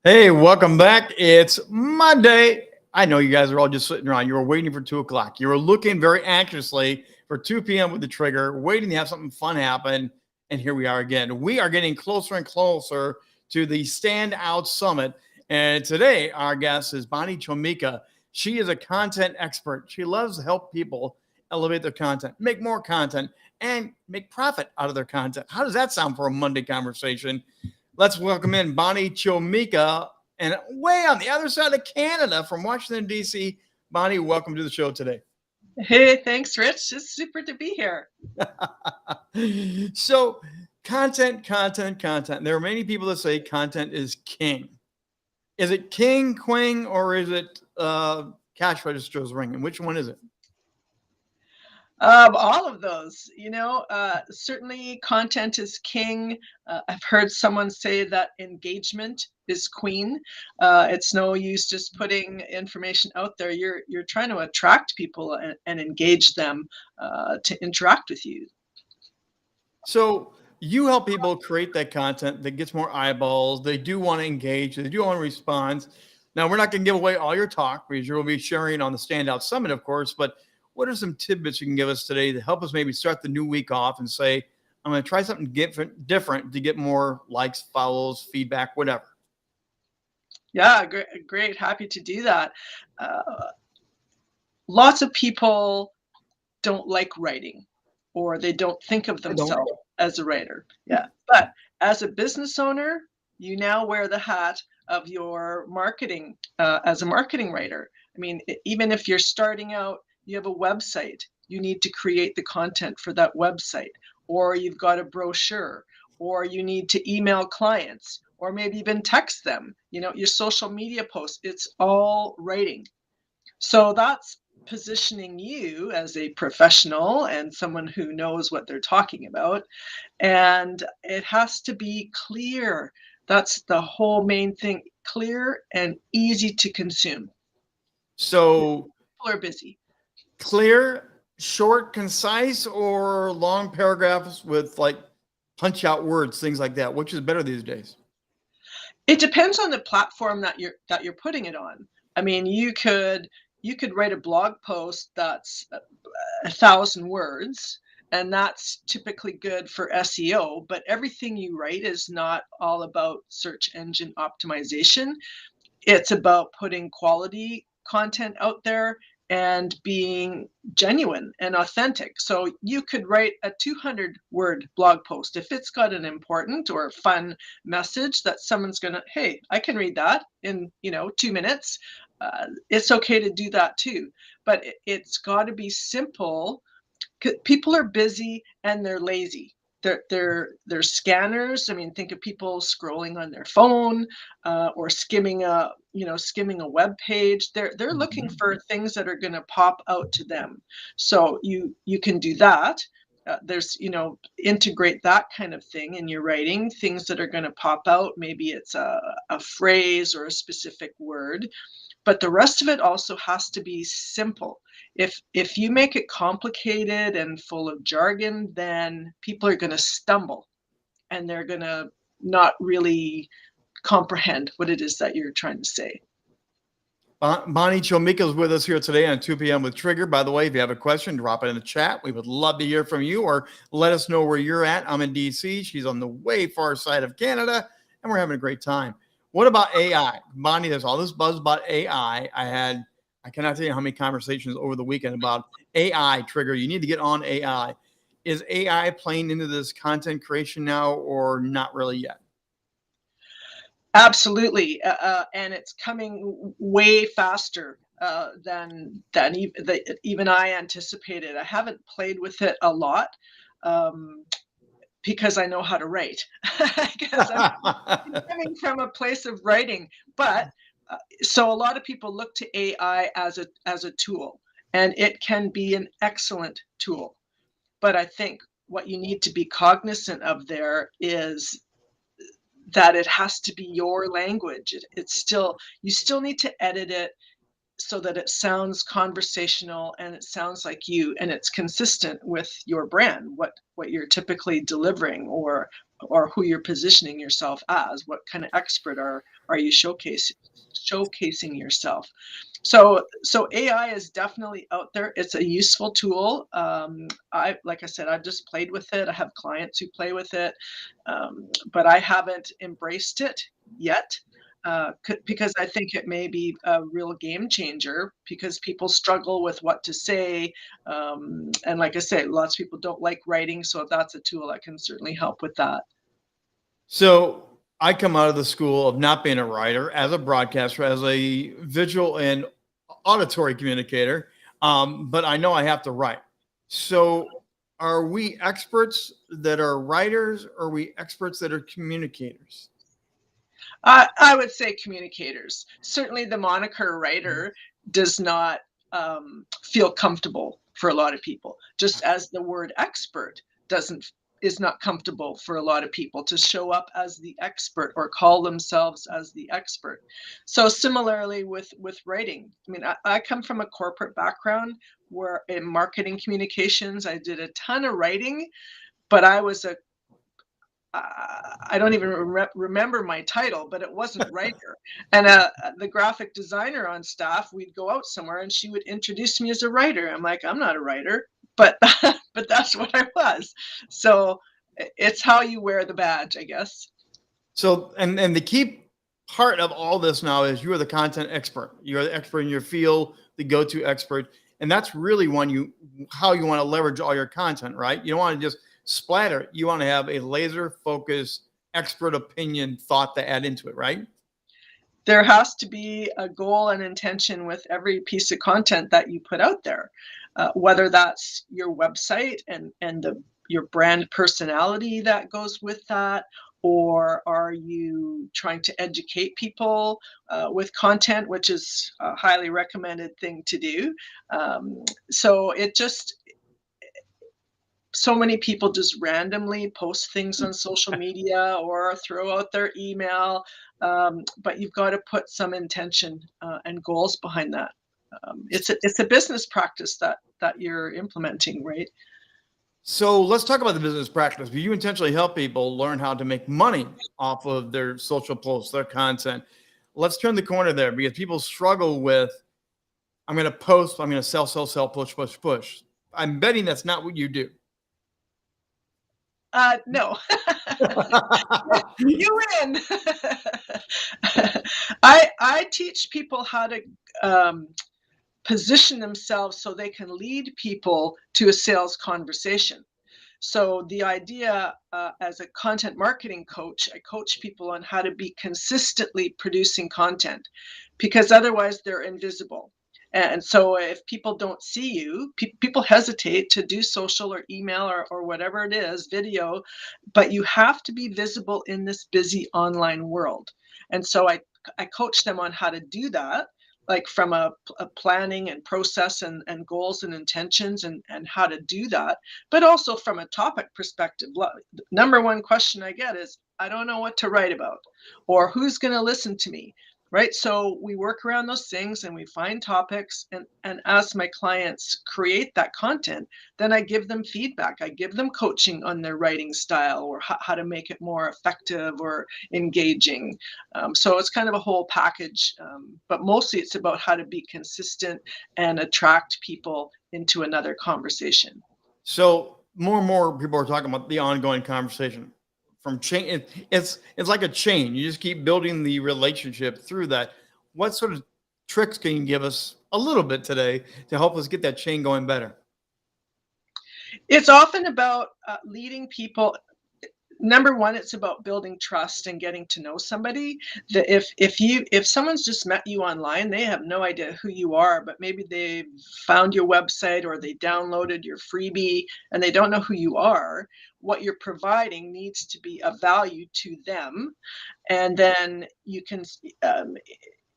Hey, welcome back. It's Monday. I know you guys are all just sitting around. You were waiting for 2 o'clock. You were looking very anxiously for 2 p.m. with the trigger, waiting to have something fun happen. And here we are again. We are getting closer and closer to the Stand Out Summit. And today, our guest is Bonnie Chomica. She is a content expert. She loves to help people elevate their content, make more content, and make profit out of their content. How does that sound for a Monday conversation? Let's welcome in Bonnie Chomica, and way on the other side of Canada from Washington, D.C. Bonnie, welcome to the show today. Hey, thanks, Rich. It's super to be here. So, content. There are many people that say content is king. Is it king, queen, or is it cash registers ringing? Which one is it? All of those, certainly content is king. I've heard someone say that engagement is queen. It's no use just putting information out there. You're trying to attract people and engage them to interact with you. So, you help people create that content that gets more eyeballs. They do want to engage, they do want to respond. Now, we're not going to give away all your talk because you'll be sharing on the Standout Summit, of course, but what are some tidbits you can give us today to help us maybe start the new week off and say, I'm going to try something different to get more likes, follows, feedback, whatever? Yeah, great. Happy to do that. Uh, Lots of people don't like writing or they don't think of I don't. themselves as a writer. Yeah. But as a business owner, you now wear the hat of your marketing as a marketing writer. I mean, even if you're starting out, you have a website, you need to create the content for that website, or you've got a brochure, or you need to email clients, or maybe even text them. Your social media posts, it's all writing. So that's positioning you as a professional and someone who knows what they're talking about. And it has to be clear. That's the whole main thing, clear and easy to consume. So, People are busy. clear, short, concise, or long paragraphs with like punch out words, things like that. Which is better these days? It depends on the platform that you're putting it on. I mean, you could write a blog post that's 1,000 words, and that's typically good for SEO. But everything you write is not all about search engine optimization. It's about putting quality content out there and being genuine and authentic. So you could write a 200-word blog post if it's got an important or fun message that someone's going to, hey, I can read that in 2 minutes. It's okay to do that too, but it's got to be simple. People are busy and they're lazy. They're scanners. I mean, think of people scrolling on their phone or skimming a web page. They're looking Mhm. for things that are going to pop out to them. So you can do that. There's integrate that kind of thing in your writing. Things that are going to pop out. Maybe it's a phrase or a specific word, but the rest of it also has to be simple. If you make it complicated and full of jargon, then people are going to stumble and they're going to not really comprehend what it is that you're trying to say. Bonnie Chomica is with us here today on 2 p.m. with Trigger. By the way, if you have a question, drop it in the chat. We would love to hear from you or let us know where you're at. I'm in DC. She's on the way far side of Canada, and we're having a great time. What about AI? Bonnie, there's all this buzz about AI. I cannot tell you how many conversations over the weekend about AI. Trigger, you need to get on AI. Is AI playing into this content creation now or not really yet? Absolutely, and it's coming way faster than even I anticipated. I haven't played with it a lot. Um, because I know how to write. Because I'm coming from a place of writing, but so a lot of people look to AI as a tool, and it can be an excellent tool. But I think what you need to be cognizant of there is that it has to be your language. It's still you still need to edit it so that it sounds conversational and it sounds like you and it's consistent with your brand, what you're typically delivering or or who you're positioning yourself as. What kind of expert are you showcasing yourself? So AI is definitely out there. It's a useful tool. Like I said, I've just played with it. I have clients who play with it, but I haven't embraced it yet. Because I think it may be a real game changer because people struggle with what to say. And like I say, lots of people don't like writing. So that's a tool that can certainly help with that. So I come out of the school of not being a writer, as a broadcaster, as a visual and auditory communicator, but I know I have to write. So are we experts that are writers, or are we experts that are communicators? I would say communicators. Certainly, the moniker writer does not feel comfortable for a lot of people, just as the word expert doesn't is not comfortable for a lot of people to show up as the expert or call themselves as the expert. So similarly with writing, I mean, I come from a corporate background where in marketing communications, I did a ton of writing, but I don't even remember my title, but it wasn't writer. And the graphic designer on staff, we'd go out somewhere and she would introduce me as a writer. I'm like, I'm not a writer, but but that's what I was. So it's how you wear the badge, I guess. So, and the key part of all this now is you are the content expert. You are the expert in your field, the go-to expert, and that's really when you how you want to leverage all your content, right? You don't want to just splatter it. You want to have a laser focused expert opinion thought to add into it, right? There has to be a goal and intention with every piece of content that you put out there, whether that's your website and your brand personality that goes with that, or are you trying to educate people with content, which is a highly recommended thing to do. So it just so many people just randomly post things on social media or throw out their email, but you've got to put some intention and goals behind that. It's a business practice that you're implementing, right? So let's talk about the business practice. You intentionally help people learn how to make money off of their social posts, their content. Let's turn the corner there because people struggle with I'm going to post, I'm going to sell, sell, sell, push, push, push. I'm betting that's not what you do. No, you win. I teach people how to um, position themselves so they can lead people to a sales conversation. So the idea, as a content marketing coach, I coach people on how to be consistently producing content because otherwise they're invisible. And so if people don't see you, people hesitate to do social or email or whatever it is, video, but you have to be visible in this busy online world. And so I coach them on how to do that, like from a planning and process and goals and intentions and how to do that, but also from a topic perspective. Number one question I get is, I don't know what to write about, or who's going to listen to me, right? So we work around those things and we find topics, and as my clients create that content, then I give them feedback. I give them coaching on their writing style or how to make it more effective or engaging. So it's kind of a whole package, but mostly it's about how to be consistent and attract people into another conversation. So more and more people are talking about the ongoing conversation from chain. It's like a chain. You just keep building the relationship through that. What sort of tricks can you give us a little bit today to help us get that chain going better? It's often about leading people. Number one, it's about building trust and getting to know somebody. That if someone's just met you online, they have no idea who you are, but maybe they found your website or they downloaded your freebie and they don't know who you are. What you're providing needs to be of value to them, and then you can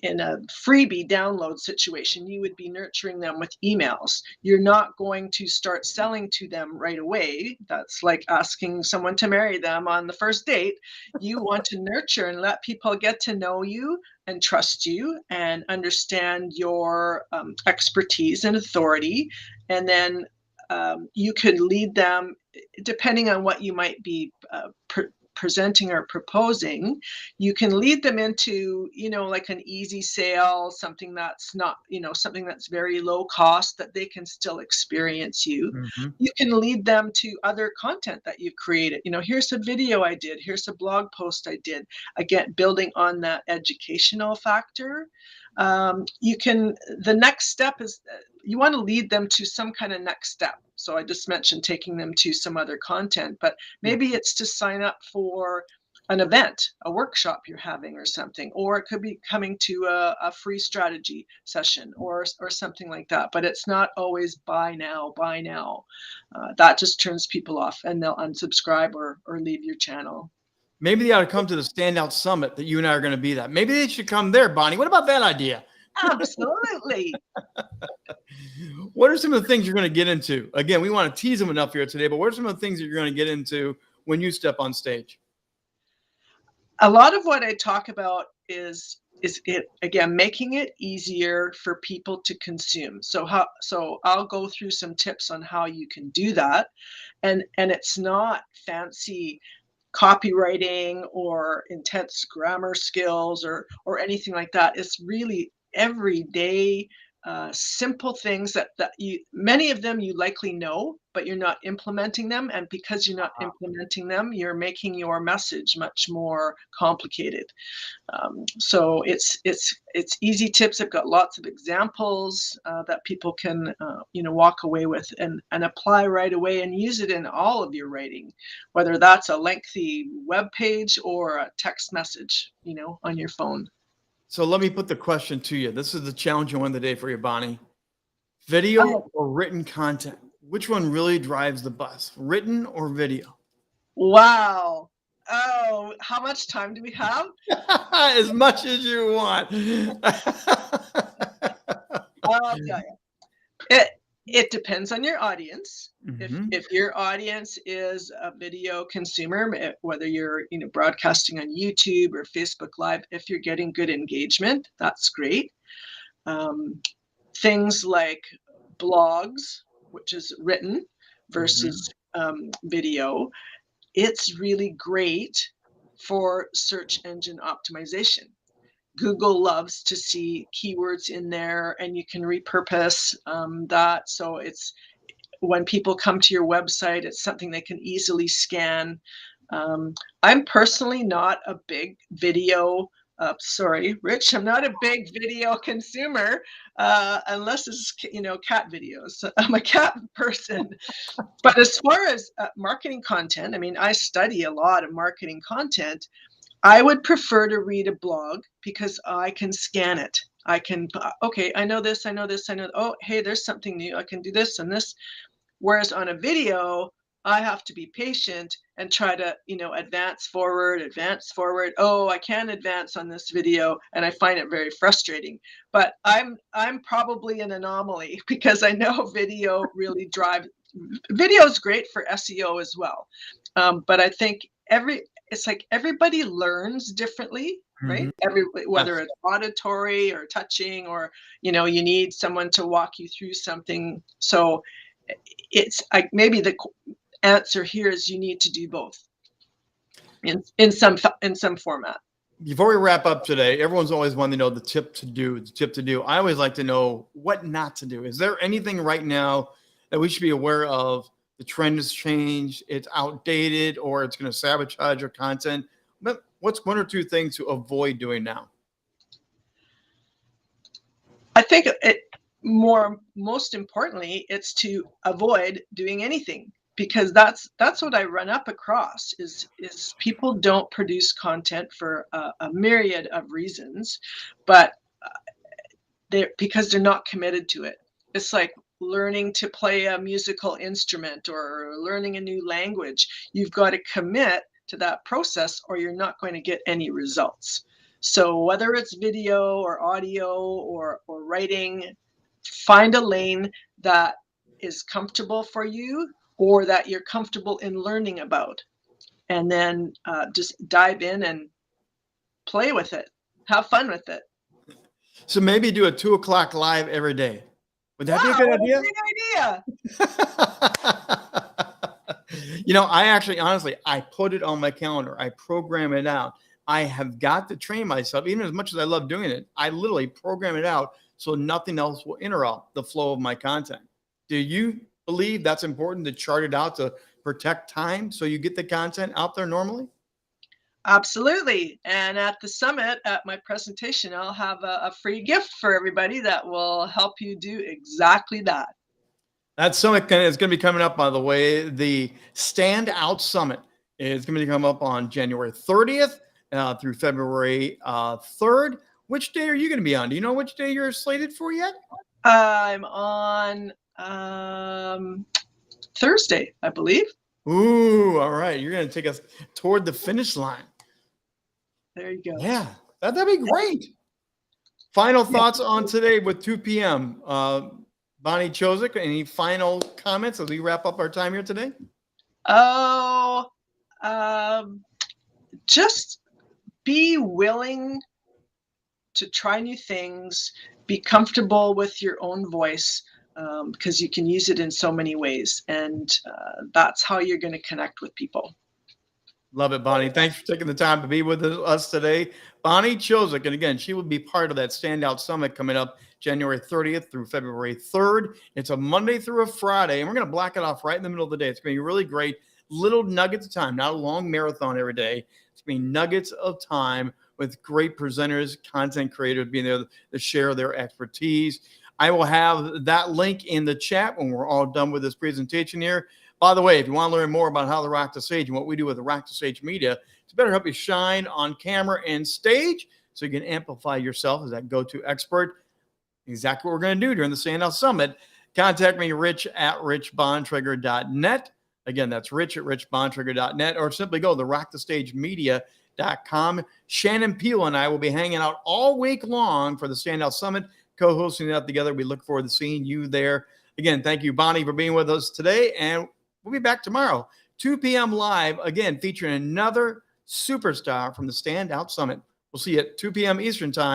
in a freebie download situation, you would be nurturing them with emails. You're not going to start selling to them right away. That's like asking someone to marry them on the first date. You want to nurture and let people get to know you and trust you and understand your expertise and authority. And then you could lead them depending on what you might be presenting or proposing, you can lead them into, like an easy sale, something that's not, something that's very low cost that they can still experience you. Hmm. You can lead them to other content that you've created. Here's a video I did, here's a blog post I did. Again, building on that educational factor. The next step is you want to lead them to some kind of next step. So I just mentioned taking them to some other content, but Yeah. maybe it's to sign up for an event, a workshop you're having or something, or it could be coming to a free strategy session or something like that. But it's not always buy now, buy now. That just turns people off and they'll unsubscribe or leave your channel. Maybe they ought to come to the Standout Summit that you and I are going to be at. Maybe they should come there, Bonnie. What about that idea? Absolutely. What are some of the things you're going to get into? Again, we want to tease them enough here today, but what are some of the things that you're going to get into when you step on stage? A lot of what I talk about is it again making it easier for people to consume. So I'll go through some tips on how you can do that, and it's not fancy copywriting or intense grammar skills or anything like that. It's really everyday simple things that you many of them you likely know, but you're not implementing them, and because you're not implementing them, you're making your message much more complicated. So it's easy tips. I've got lots of examples that people can walk away with and apply right away and use it in all of your writing, whether that's a lengthy web page or a text message, on your phone. So let me put the question to you. This is the challenging one of the day for you, Bonnie. Video or written content? Which one really drives the bus? Written or video? Wow. Oh, how much time do we have? As much as you want. I'll tell you. It depends on your audience. Mhm. If your audience is a video consumer, whether you're broadcasting on YouTube or Facebook Live, if you're getting good engagement, that's great. Um, Things like blogs, which is written Mhm. versus video, it's really great for search engine optimization. Google loves to see keywords in there, and you can repurpose that. So it's when people come to your website, it's something they can easily scan. I'm personally not a big video. Sorry, Rich, I'm not a big video consumer unless it's cat videos. I'm a cat person. But as far as marketing content, I mean, I study a lot of marketing content. I would prefer to read a blog because I can scan it. I can, okay, I know this, I know this, I know, oh, hey, there's something new. I can do this and this. Whereas on a video, I have to be patient and try to, advance forward, advance forward. Oh, I can't advance on this video, and I find it very frustrating. But I'm probably an anomaly because I know video is great for SEO as well. But I think it's like everybody learns differently, right? Mhm. Whether Yes. it's auditory or touching, or you need someone to walk you through something. So it's like maybe the answer here is you need to do both in some format. Before we wrap up today, everyone's always wanting to know the tip to do, the tip to do. I always like to know what not to do. Is there anything right now that we should be aware of? The trend has changed, it's outdated, or it's going to sabotage your content. But what's one or two things to avoid doing now? I think most importantly, it's to avoid doing anything, because that's what I run up across is people don't produce content for a myriad of reasons, but they're because they're not committed to it. It's like learning to play a musical instrument or learning a new language. You've got to commit to that process or you're not going to get any results. So whether it's video or audio or writing, find a lane that is comfortable for you or that you're comfortable in learning about, and then just dive in and play with it, have fun with it. So maybe do a 2 o'clock live every day. Would that be a Wow, good what a idea? great idea. I actually, honestly, I put it on my calendar. I program it out. I have got to train myself, even as much as I love doing it. I literally program it out so nothing else will interrupt the flow of my content. Do you believe that's important to chart it out to protect time so you get the content out there normally? Absolutely. And at the summit, at my presentation, I'll have a free gift for everybody that will help you do exactly that. That summit is going to be coming up, by the way. The Stand Out Summit is going to come up on January 30th through February 3rd. Which day are you going to be on? Do you know which day you're slated for yet? I'm on Thursday, I believe. Ooh, all right. You're going to take us toward the finish line. There you go. Yeah, that'd be great. Final Yeah. thoughts on today with 2 p.m. Bonnie Chomica, any final comments as we wrap up our time here today? Oh, um, just be willing to try new things, be comfortable with your own voice, because you can use it in so many ways. And that's how you're going to connect with people. Love it, Bonnie. Thanks for taking the time to be with us today. Bonnie Chomica, and again, she will be part of that Standout Summit coming up January 30th through February 3rd. It's a Monday through a Friday, and we're going to block it off right in the middle of the day. It's going to be really great. Little nuggets of time, not a long marathon every day. It's going to be nuggets of time with great presenters, content creators being there to share their expertise. I will have that link in the chat when we're all done with this presentation here. By the way, if you want to learn more about how to rock the stage and what we do with the Rock the Stage media, it's better help you shine on camera and stage so you can amplify yourself as that go-to expert. Exactly what we're going to do during the Standout Summit. Contact me, Rich at richbontrager.net. Again, that's Rich at richbontrager.net, or simply go to rockthestagemedia.com. Shannon Peel and I will be hanging out all week long for the Standout Summit, co-hosting that together. We look forward to seeing you there. Again, thank you, Bonnie, for being with us today, and we'll be back tomorrow, 2 p.m. live, again, featuring another superstar from the Standout Summit. We'll see you at 2 p.m. Eastern Time.